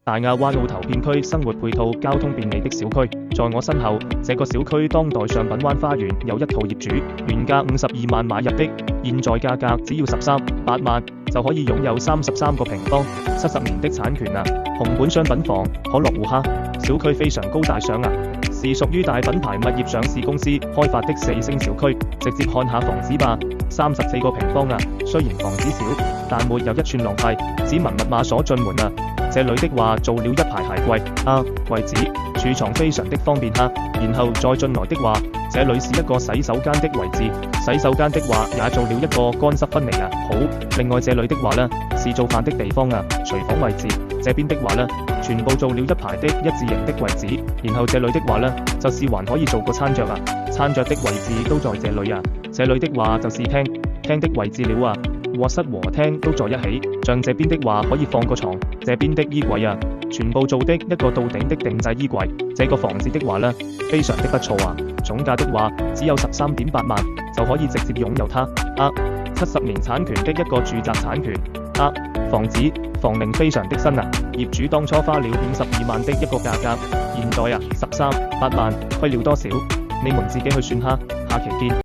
大亞灣澳頭片區生活配套交通便利的小區，在我身後，這個小區當代上品灣花園有一套業主原價52萬買入的，現在價格只要13.8萬就可以擁有33個平方，70年的產權啊！紅本商品房，可落戶哈，小區非常高大上啊！是屬於大品牌物業上市公司開發的4星小區，直接看下房子吧，34個平方啊！雖然房子小，但沒有一寸浪費，指紋密碼鎖進門啊！這裏的話做了一排鞋櫃啊，櫃子儲藏非常的方便哈。然後再進來的話，這裏是一個洗手間的位置，洗手間的話也做了一個乾濕分離啊。好，另外這裏的話呢是做飯的地方啊，廚房位置這邊的話呢全部做了一排的一字形的位置，然後這裏的話呢就是還可以做個餐桌啊，餐桌的位置都在這裏啊。這裏的話就是廳的位置了啊。臥室和廳都在一起，像這邊的話可以放個床，這邊的衣櫃啊，全部做的一個到頂的定製衣櫃。這個房子的話呢，非常的不錯啊，總價的話只有13.8萬就可以直接擁有它啊，70年產權的一個住宅產權啊，房子房齡非常的新啊，業主當初花了52萬的一個價格，現在啊13.8萬虧了多少？你們自己去算哈，下期見。